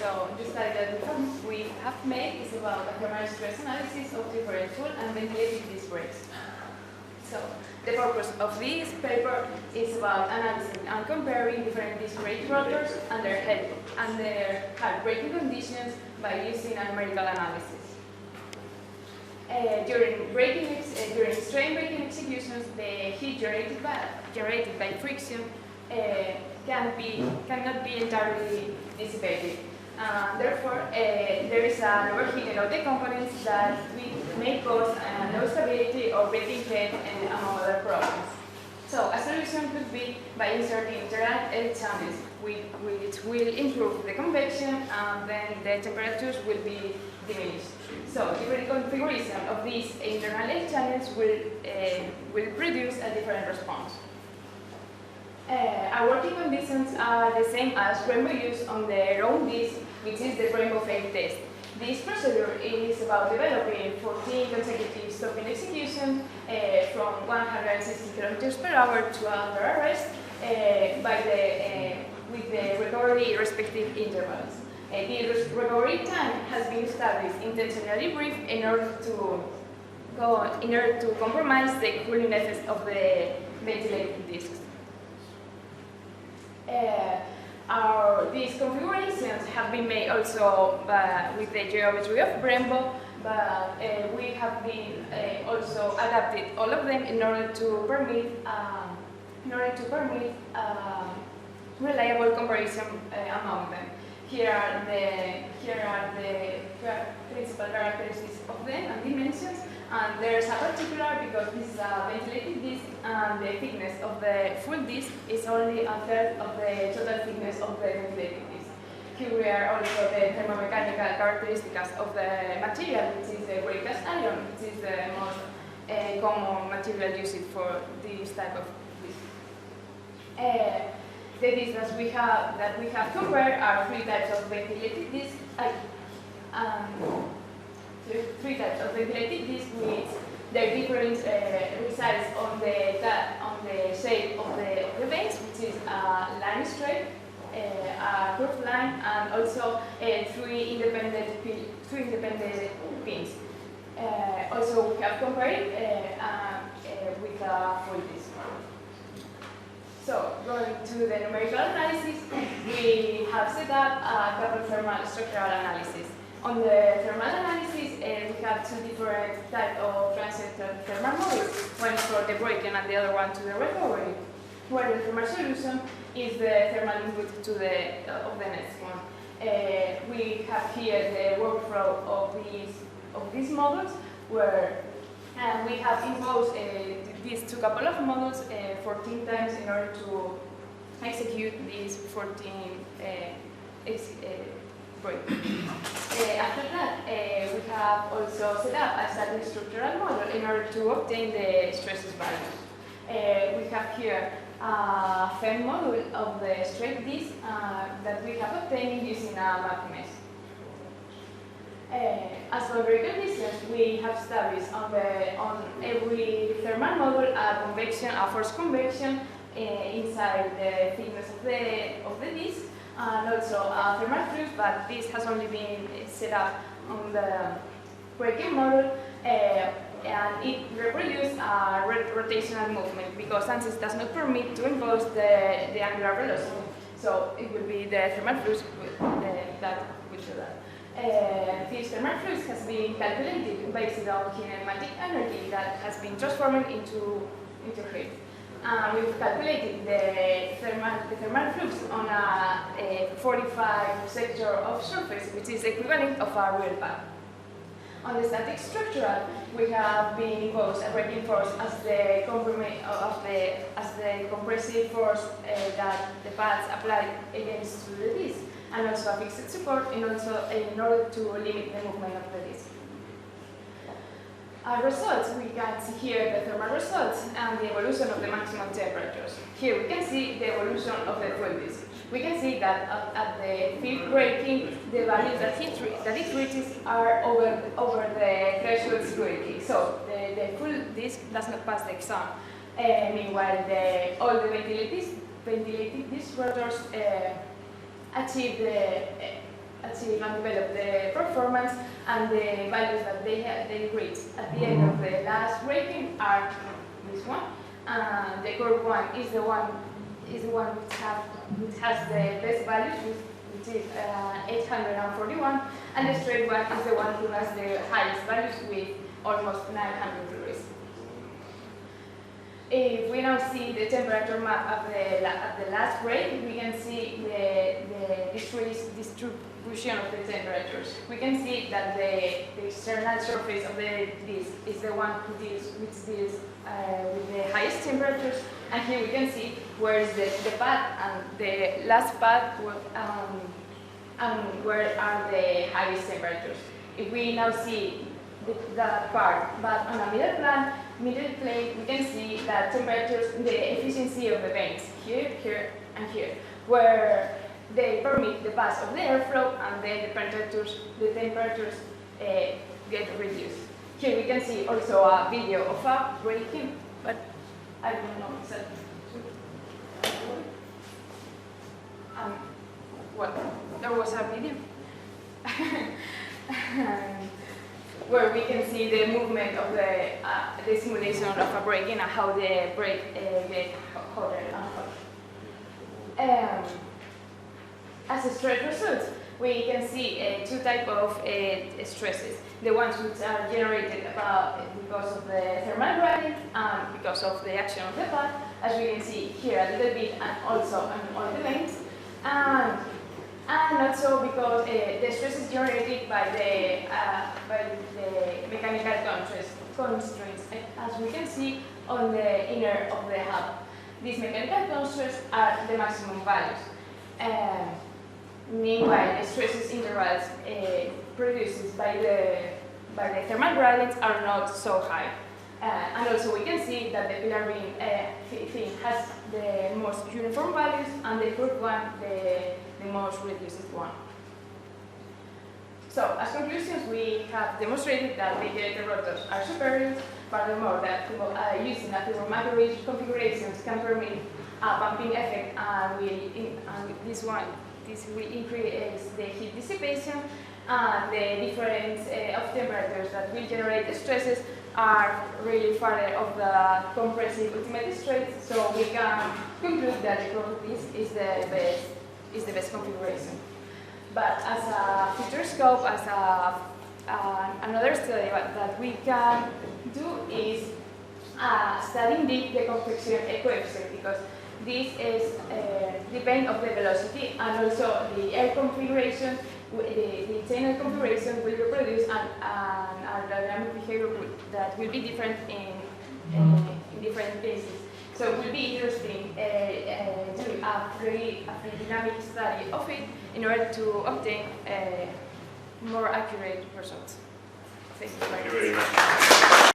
So the study that we have made is about a thermal stress analysis of differential and ventilated disc brakes. So the purpose of this paper is about analyzing and comparing different disc brake rotors and their hard braking conditions by using a numerical analysis. During strain braking executions, the heat generated by friction cannot be entirely dissipated. Therefore, there is an overheating of the components that may cause low stability or braking head among other problems. So a solution could be by inserting internal air channels, which will improve the convection, and then the temperatures will be diminished. So different configuration of these internal air channels will produce a different response. Our working conditions are the same as Brembo used on the round disc, which is the Brembo fail test. This procedure is about developing 14 consecutive stopping executions from 160 km per hour to under arrest with the recovery respective intervals. The recovery time has been established intentionally brief in order to compromise the cooling effects of the ventilated discs. These configurations have been made also with the geometry of Brembo, but we have been also adapted all of them in order to permit reliable comparison among them. Here are the principal characteristics of them and dimensions. And there's a particular, because this is a ventilated disc, and the thickness of the full disc is only a third of the total thickness of the ventilated disc. Here we are also the thermomechanical characteristics of the material, which is the gray cast iron, which is the most common material used for this type of disc. The discs that we have compared are three types of ventilated discs. Three types of ventilated discs, which their difference resides on the shape of the vanes, which is a line straight, a curved line, and also three independent pins. Also, we have compared with a full disc. So, going to the numerical analysis, we have set up a couple thermal structural analysis. On the thermal analysis, we have two different types of transient thermal models, one for the braking and the other one to the recovery, where the thermal solution is the thermal input to of the next one. We have here the workflow of these models, where we have imposed these two couple of models 14 times in order to execute these 14 after that, we have also set up a static structural model in order to obtain the stresses values. We have here a FEM model of the straight disc that we have obtained using a map mesh. As for the conditions, we have established on every thermal model a forced convection inside the thickness of the disc, and also a thermal flux, but this has only been set up on the braking model, and it reproduces a rotational movement because ANSYS does not permit to impose the angular velocity. So it will be the thermal flux that will show that. This thermal flux has been calculated based on kinematic energy that has been transformed into heat. We've calculated the thermal flux on a 45 sector of surface, which is equivalent of a real path. On the static structural, we have been imposed a braking force as the compressive force that the pads apply against the disc, and also a fixed support in order to limit the movement of the disc. Our results, we can see here the thermal results and the evolution of the maximum temperatures. Here we can see the evolution of the full disc. We can see that at the field braking, the values that it reaches are over the threshold security. So the full disc does not pass the exam. Meanwhile, all the ventilated disc rotors achieve achieve and develop the performance, and the values that they reach at the end of the last braking are this one. The curved one is the one which has the best values, which is 841, and the straight one is the one who has the highest values with almost 900 degrees. If we now see the temperature map of the last brake, we can see the distribution of the temperatures. We can see that the external surface of the disc is the one which deals with the highest temperatures, and here we can see where is the pad and the last pad and where are the highest temperatures. If we now see that part, but on a middle plane, we can see that temperatures, the efficiency of the vanes, here, here, and here, where they permit the pass of the airflow, and then the temperatures get reduced. Here we can see also a video of a braking, but I don't know exactly. What? There was a video where we can see the movement of the simulation of a braking and how the brake get hotter and hotter. As a stress result, we can see two types of stresses. The ones which are generated because of the thermal gradient and because of the action of the pad, as we can see here a little bit, and also on all the lanes. And also because the stress is generated by the mechanical constraints, as we can see on the inner of the hub. These mechanical constraints are the maximum values. Meanwhile, the stresses intervals produced by the thermal gradients are not so high. And also we can see that the pillar beam thing has the most uniform values, and the curved one the most reduced one. So, as conclusions, we have demonstrated that ventilated rotors are superior. Furthermore, that using a thermometric configurations can permit a pumping effect, and this will increase the heat dissipation, and the difference of temperatures that will generate stresses are really further of the compressive ultimate stress. So we can conclude that the curved disc is the best configuration. But as a future scope, as another study that we can do is studying the convection coefficient, because this is depend on the velocity, and also the air configuration, the internal configuration will reproduce an aerodynamic behavior that will be different in different cases. So it will be interesting to do a free dynamic study of it in order to obtain more accurate results. Thank you very much.